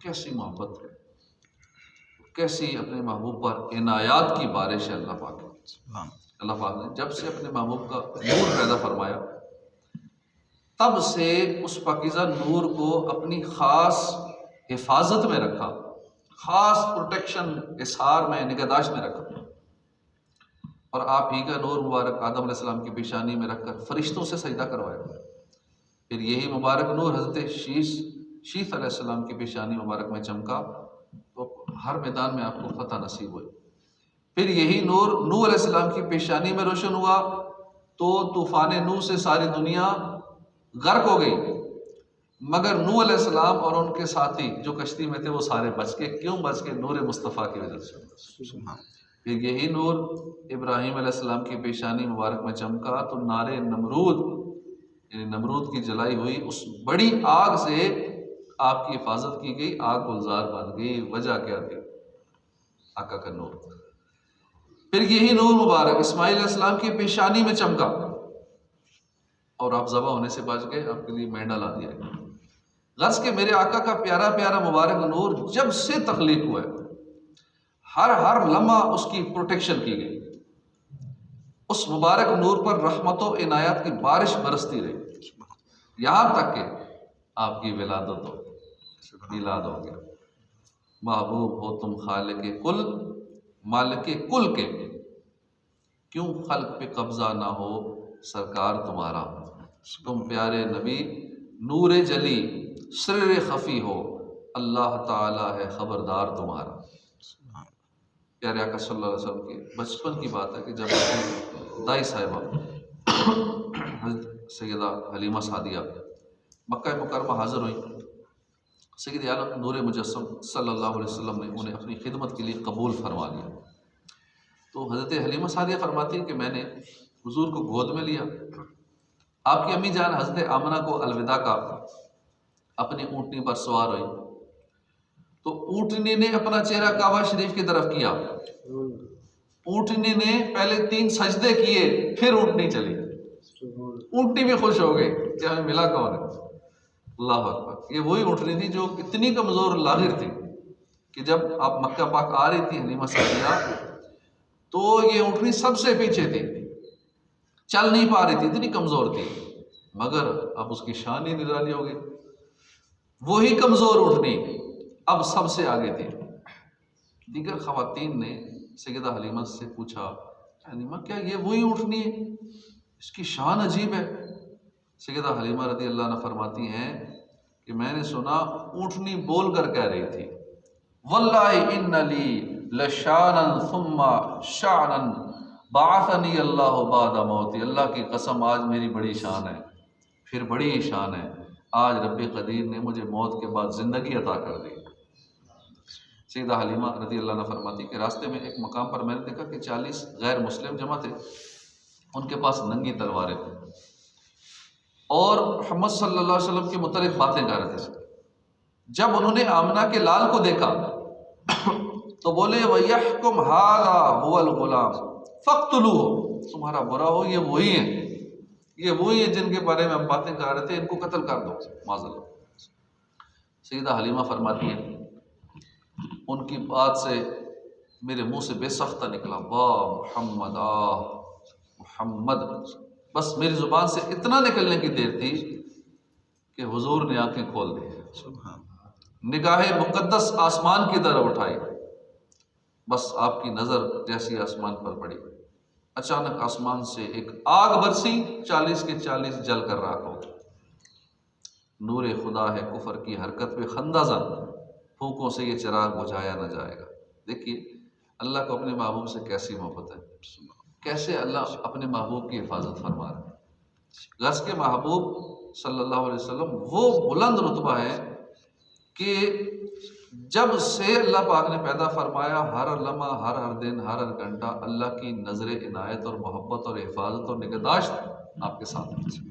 کیسی محبت ہے، کیسی اپنے محبوب پر عنایات کی بارش ہے اللہ پاک کی۔ اللہ پاک نے جب سے اپنے محبوب کا نور پیدا فرمایا، تب سے اس پاکیزہ نور کو اپنی خاص حفاظت میں رکھا، خاص پروٹیکشن اظہار میں، نگہداشت میں رکھا، اور آپ ہی کا نور مبارک آدم علیہ السلام کی پیشانی میں رکھ کر فرشتوں سے سجدہ کروایا۔ پھر یہی مبارک نور حضرت شیث علیہ السلام کی پیشانی مبارک میں چمکا تو ہر میدان میں آپ کو فتح نصیب ہوئی۔ پھر یہی نور نوح علیہ السلام کی پیشانی میں روشن ہوا تو طوفان نوح سے ساری دنیا غرق ہو گئی، مگر نوح علیہ السلام اور ان کے ساتھی جو کشتی میں تھے وہ سارے بچ کے، کیوں بچ کے؟ نور مصطفیٰ کی وجہ سے۔ پھر یہی نور ابراہیم علیہ السلام کی پیشانی مبارک میں چمکا تو نار نمرود، یعنی نمرود کی جلائی ہوئی اس بڑی آگ سے آپ کی حفاظت کی گئی، آگ گلزار بن گئی۔ وجہ کیا تھی؟ آقا کا نور۔ پھر یہی نور مبارک اسماعیل علیہ السلام کی پیشانی میں چمکا اور آپ ذبح ہونے سے بچ گئے، آپ کے لیے مینڈا لا دیا گیا۔ غرض کہ میرے آقا کا پیارا پیارا مبارک نور جب سے تخلیق ہوا ہے، ہر لمحہ اس کی پروٹیکشن کی گئی، اس مبارک نور پر رحمت و عنایات کی بارش برستی رہی، یہاں تک کہ آپ کی ولادت ہو، میلاد ہو گیا۔ محبوب ہو تم خالق کل، مالک کل کے، کیوں خلق پہ قبضہ نہ ہو سرکار تمہارا؟ تم پیارے نبی نور جلی، سر خفی ہو، اللہ تعالی ہے خبردار تمہارا۔ پیارے آقا صلی اللہ علیہ وسلم کی بچپن کی بات ہے کہ جب دائی صاحبہ حضرت سیدہ حلیمہ سعدیہ مکہ مکرمہ حاضر ہوئیں، سید عالم نور مجسم صلی اللہ علیہ وسلم نے انہیں اپنی خدمت کے لیے قبول فرما لیا۔ تو حضرت حلیمہ سعدیہ فرماتی ہے کہ میں نے حضور کو گود میں لیا، آپ کی امی جان حضرت آمنہ کو الوداع کا، اپنی اونٹنی پر سوار ہوئی تو اونٹنی نے اپنا چہرہ کعبہ شریف کی طرف کیا، اونٹنی نے پہلے 3 سجدے کیے، پھر اونٹنی چلی، اونٹنی بھی خوش ہو گئی کہ ہمیں ملا کون ہے۔ اللہ اکبر۔ یہ وہی اونٹنی تھی جو اتنی کمزور لاغر تھی کہ جب آپ مکہ پاک آ رہی تھی حلیمہ سعدیہ تو یہ اونٹنی سب سے پیچھے تھی، چل نہیں پا رہی تھی، اتنی کمزور تھی، مگر اب اس کی شان ہی نرالی ہو گئی۔ وہی کمزور اونٹنی اب سب سے آگے تھی۔ دیگر خواتین نے سیدہ حلیمہ سے پوچھا، حلیمہ کیا یہ وہی اونٹنی ہے؟ اس کی شان عجیب ہے۔ سیدہ حلیمہ رضی اللہ عنہ فرماتی ہیں کہ میں نے سنا اونٹنی بول کر کہہ رہی تھی، واللہ ان لی لشانا ثم شعنا بعثنی اللہ بعد موتی، اللہ کی قسم آج میری بڑی شان ہے، پھر بڑی شان ہے، آج رب قدیر نے مجھے موت کے بعد زندگی عطا کر دی۔ سیدہ حلیمہ رضی اللہ عنہ فرماتی کہ راستے میں ایک مقام پر میں نے دیکھا کہ 40 غیر مسلم جمع تھے، ان کے پاس ننگی تلواریں تھیں اور محمد صلی اللہ علیہ وسلم کے متعلق باتیں کر رہے تھے۔ جب انہوں نے آمنہ کے لال کو دیکھا تو بولے وَيَحْكُمْ هَذَا هُوَ الْغُلَامُ فَاقْتُلُوهُ، تمہارا برا ہو، یہ وہی ہیں، یہ وہی ہیں جن کے بارے میں ہم باتیں کر رہے تھے، ان کو قتل کر دو معاذ اللہ۔ سیدہ حلیمہ فرماتی ہیں ان کی بات سے میرے منہ سے بے سختہ نکلا، واہ محمد، آہ محمد، بس میری زبان سے اتنا نکلنے کی دیر تھی کہ حضور نے آنکھیں کھول دی، نگاہ مقدس آسمان کی طرف اٹھائی، بس آپ کی نظر جیسی آسمان پر پڑی، اچانک آسمان سے ایک آگ برسی، 40 کے 40 جل کر راکھ ہو گئے۔ نور خدا ہے کفر کی حرکت پہ خندہ زن، پھونکوں سے یہ چراغ بجھایا نہ جائے گا۔ دیکھیے اللہ کو اپنے محبوب سے کیسی محبت ہے، کیسے اللہ اپنے محبوب کی حفاظت فرما رہا ہے۔ غرض کے محبوب صلی اللہ علیہ وسلم وہ بلند رتبہ ہے کہ جب سے اللہ پاک نے پیدا فرمایا، ہر لمحہ، ہر دن، ہر گھنٹہ اللہ کی نظر عنایت اور محبت اور حفاظت اور نگہداشت آپ کے ساتھ ہے۔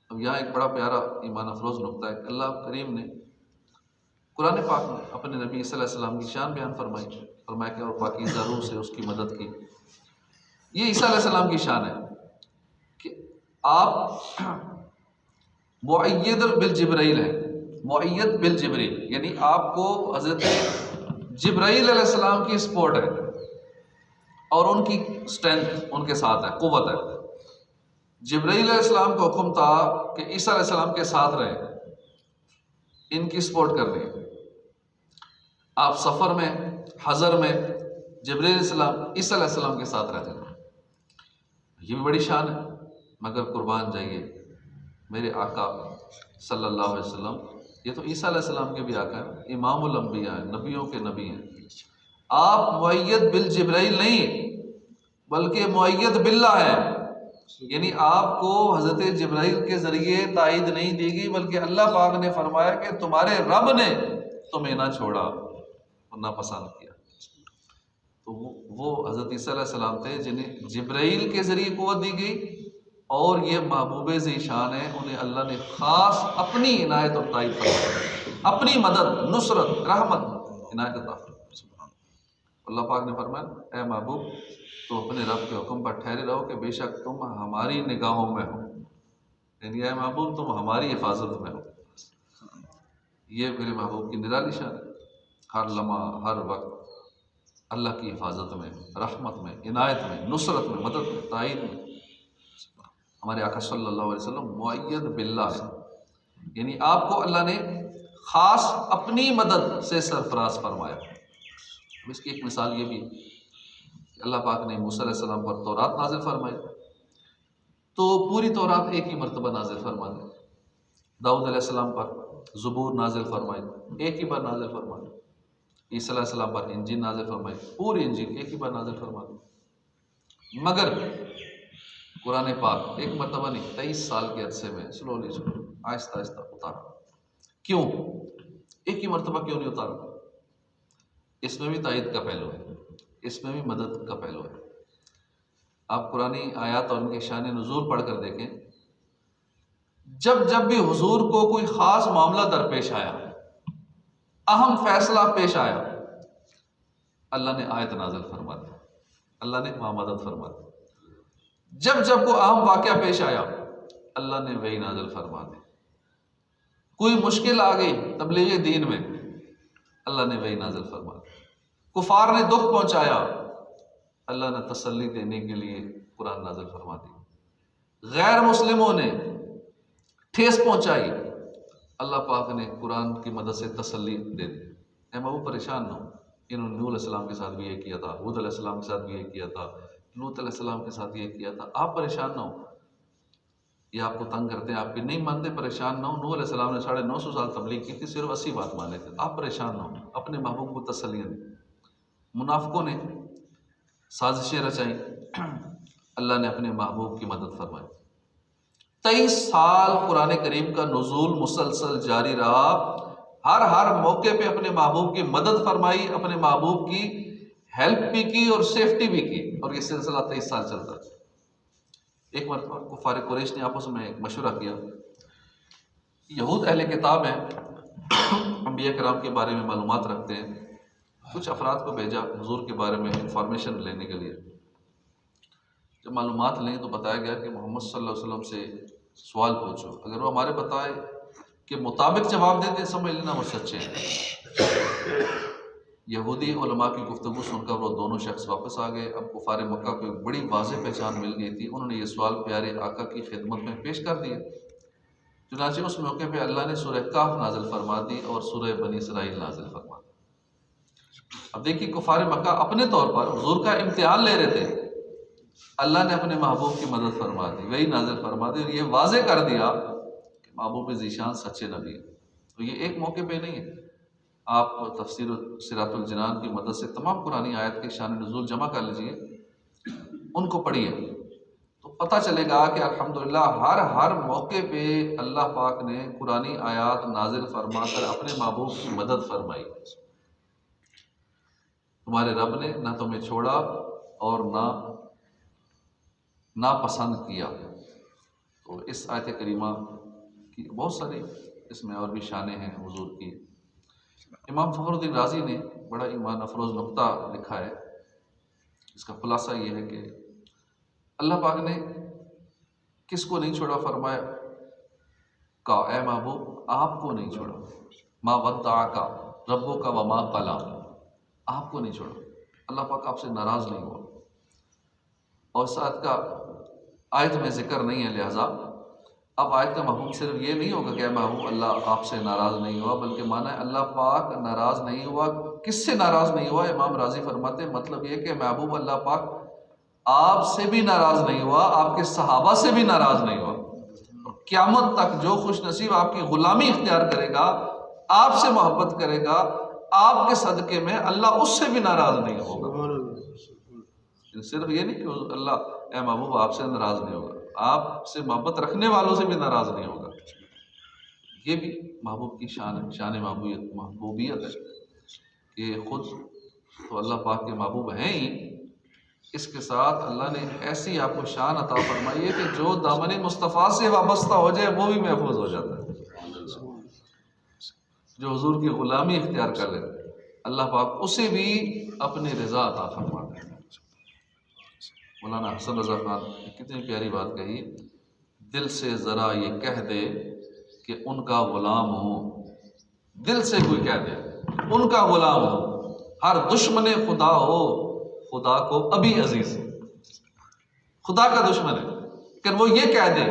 اب یہاں ایک بڑا پیارا ایمان افروز نقطہ ہے کہ اللہ کریم نے قرآن پاک میں اپنے نبی صلی اللہ علیہ وسلم کی شان بیان فرمایا کہ اور پاکیزہ روح سے اس کی مدد کی۔ یہ عیسیٰ علیہ السلام کی شان ہے کہ آپ مؤید بالجبرائیل ہیں، مؤید بالجبریل، یعنی آپ کو حضرت جبرائیل علیہ السلام کی سپورٹ ہے اور ان کی اسٹرینتھ ان کے ساتھ ہے، قوت ہے۔ جبرائیل علیہ السلام کا حکم تھا کہ عیسیٰ علیہ السلام کے ساتھ رہیں، ان کی سپورٹ کرنی ہے۔ آپ سفر میں، حضر میں جبرائیل علیہ السلام عیسیٰ علیہ السلام کے ساتھ رہتے ہیں، یہ بھی بڑی شان ہے۔ مگر قربان جائیے میرے آقا صلی اللہ علیہ وسلم، یہ تو عیسیٰ علیہ السلام کے بھی آقا ہیں، امام الانبیاء ہیں، نبیوں کے نبی ہیں، آپ مؤید بالجبرائیل نہیں بلکہ مؤید باللہ ہیں، یعنی آپ کو حضرت جبرائیل کے ذریعے تائید نہیں دی گئی بلکہ اللہ پاک نے فرمایا کہ تمہارے رب نے تمہیں نہ چھوڑا اور نہ پسند کیا۔ تو وہ حضرت عیسیٰ علیہ السلام تھے جنہیں جبرائیل کے ذریعے قوت دی گئی، اور یہ محبوب ذیشان ہیں، انہیں اللہ نے خاص اپنی عنایت اور تائید فرمائی، اپنی مدد، نصرت، رحمت عنایت عطا فرمائی۔ اللہ پاک نے فرمایا اے محبوب تو اپنے رب کے حکم پر ٹھہرے رہو کہ بے شک تم ہماری نگاہوں میں ہو، یعنی اے محبوب تم ہماری حفاظت میں ہو۔ یہ میرے محبوب کی نرالی شان ہے، ہر لمحہ ہر وقت اللہ کی حفاظت میں، رحمت میں، عنایت میں، نصرت میں، مدد میں، تائید میں۔ ہمارے آقا صلی اللہ علیہ وسلم مؤید باللہ ہے، یعنی آپ کو اللہ نے خاص اپنی مدد سے سرفراز فرمایا۔ اب اس کی ایک مثال یہ بھی کہ اللہ پاک نے موسیٰ علیہ السلام پر تورات نازل فرمائی، تو پوری تورات ایک ہی مرتبہ نازل فرما دی۔ داؤد علیہ السلام پر زبور نازل فرمائی، ایک ہی بار نازل فرمائی۔ عیسیٰ علیہ السلام پر انجیل نازل فرمائی، پوری انجیل ایک ہی بار نازل فرما دی۔ مگر قرآن پاک ایک مرتبہ نہیں، 23 سال کے عرصے میں سلولی آہستہ آہستہ اتارا۔ کیوں؟ ایک ہی مرتبہ کیوں نہیں اتارا؟ اس میں بھی تائید کا پہلو ہے، اس میں بھی مدد کا پہلو ہے۔ آپ قرآن آیات اور ان کے شان نزول پڑھ کر دیکھیں، جب جب بھی حضور کو کوئی خاص معاملہ درپیش آیا، اہم فیصلہ پیش آیا، اللہ نے آیت نازل فرما دی، اللہ نے وہاں مدد فرما دی۔ جب جب کوئی اہم واقعہ پیش آیا، اللہ نے وہی نازل فرما دی۔ کوئی مشکل آ گئی تبلیغ دین میں، اللہ نے وہی نازل فرما دی۔ کفار نے دکھ پہنچایا، اللہ نے تسلی دینے کے لیے قرآن نازل فرما دی۔ غیر مسلموں نے ٹھیس پہنچائی، اللہ پاک نے قرآن کی مدد سے تسلی دے دی۔ اے محبوب پریشان نہ ہو، انہوں نے نوح علیہ السلام کے ساتھ بھی یہ کیا تھا، ہود علیہ السلام کے ساتھ بھی یہ کیا تھا، لوط علیہ السلام کے ساتھ یہ کیا تھا، آپ پریشان نہ ہو۔ یہ آپ کو تنگ کرتے ہیں، آپ کی نہیں مانتے، پریشان نہ ہو۔ نوح علیہ السلام نے 950 سال تبلیغ کی تھی، صرف 80 بات مانے تھے، آپ پریشان نہ ہو، اپنے محبوب کو تسلیاں دیں۔ منافقوں نے سازشیں رچائیں، اللہ نے اپنے محبوب کی مدد فرمائی۔ 23 سال قرآن کریم کا نزول مسلسل جاری رہا، ہر موقع پہ اپنے محبوب کی مدد فرمائی، اپنے محبوب کی ہیلپ بھی کی اور سیفٹی بھی کی، اور یہ سلسلہ 23 سال چلتا ہے۔ ایک مرتبہ کفار قریش نے آپس میں ایک مشورہ کیا، یہود اہل کتاب ہیں، انبیاء کرام کے بارے میں معلومات رکھتے ہیں، کچھ افراد کو بھیجا حضور کے بارے میں انفارمیشن لینے کے لیے۔ جب معلومات لیں تو بتایا گیا کہ محمد صلی اللہ علیہ وسلم سے سوال پوچھو، اگر وہ ہمارے بتائے کے مطابق جواب دیتے سمجھ لینا وہ سچے ہیں۔ یہودی علماء کی گفتگو سن کر وہ دونوں شخص واپس آ گئے۔ اب کفار مکہ کو ایک بڑی واضح پہچان مل گئی تھی، انہوں نے یہ سوال پیارے آقا کی خدمت میں پیش کر دیے۔ چنانچہ اس موقع پہ اللہ نے سورہ کہف نازل فرما دی اور سورہ بنی اسرائیل نازل فرما دی۔ اب دیکھیے کفار مکہ اپنے طور پر حضور کا امتحان لے رہے تھے، اللہ نے اپنے محبوب کی مدد فرما دی، وہی نازل فرما دی، اور یہ واضح کر دیا کہ محبوب ذیشان سچے نبی ہیں۔ تو یہ ایک موقع پہ نہیں ہے، آپ تفسیر صراط الجنان کی مدد سے تمام قرآن آیت کے شان نزول جمع کر لیجئے، ان کو پڑھیے تو پتہ چلے گا کہ الحمدللہ ہر موقع پہ اللہ پاک نے قرآن آیات نازل فرما کر اپنے محبوب کی مدد فرمائی۔ تمہارے رب نے نہ تمہیں چھوڑا اور نہ پسند کیا۔ تو اس آیت کریمہ کی بہت ساری اس میں اور بھی شانیں ہیں حضور کی۔ امام فخر الدین رازی نے بڑا ایمان افروز نقطہ لکھا ہے، اس کا خلاصہ یہ ہے کہ اللہ پاک نے کس کو نہیں چھوڑا، فرمایا کا اے محبوب آپ کو نہیں چھوڑا، ما ودعک ربک وما قلی، آپ کو نہیں چھوڑا، اللہ پاک آپ سے ناراض نہیں ہوا۔ اور اس آیت کا آیت میں ذکر نہیں ہے، لہٰذا اب آیت کا مفہوم صرف یہ نہیں ہوگا کہ اے محبوب اللہ آپ سے ناراض نہیں ہوا، بلکہ معنی ہے اللہ پاک ناراض نہیں ہوا۔ کس سے ناراض نہیں ہوا؟ امام راضی فرماتے ہیں مطلب یہ کہ محبوب اللہ پاک آپ سے بھی ناراض نہیں ہوا، آپ کے صحابہ سے بھی ناراض نہیں ہوا، اور قیامت تک جو خوش نصیب آپ کی غلامی اختیار کرے گا، آپ سے محبت کرے گا، آپ کے صدقے میں اللہ اس سے بھی ناراض نہیں ہوگا۔ صرف یہ نہیں کہ اللہ اے محبوب آپ سے ناراض نہیں ہوگا، آپ سے محبت رکھنے والوں سے بھی ناراض نہیں ہوگا۔ یہ بھی محبوب کی شان ہے، شان محبوبیت ہے کہ خود تو اللہ پاک کے محبوب ہیں ہی، اس کے ساتھ اللہ نے ایسی آپ کو شان عطا فرمائی ہے کہ جو دامن مصطفیٰ سے وابستہ ہو جائے وہ بھی محفوظ ہو جاتا ہے، جو حضور کی غلامی اختیار کر لے اللہ پاک اسے بھی اپنی رضا عطا فرماتا ہے۔ مولانا حسن رضا خان نے کتنی پیاری بات کہی، دل سے ذرا یہ کہہ دے کہ ان کا غلام ہوں، دل سے کوئی کہہ دے ان کا غلام ہوں، ہر دشمن خدا ہو خدا کو ابھی عزیز، خدا کا دشمن ہے کہ وہ یہ کہہ دے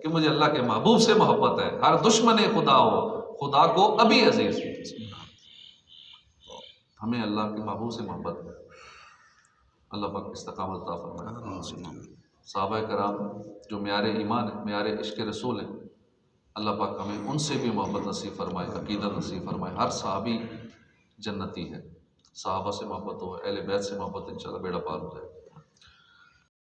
کہ مجھے اللہ کے محبوب سے محبت ہے، ہر دشمن خدا ہو خدا کو ابھی عزیز۔ ہمیں اللہ کے محبوب سے محبت ہے، اللہ پاک استقامت عطا فرمائے۔ صحابہ کرام جو معیار ایمان ہے، معیار عشق رسول ہے، اللہ پاک ہمیں ان سے بھی محبت نصیب فرمائے، عقیدت نصیب فرمائے۔ ہر صحابی جنتی ہے، صحابہ سے محبت ہو، اہل بیت سے محبت، انشاءاللہ بیڑا پار ہو جائے۔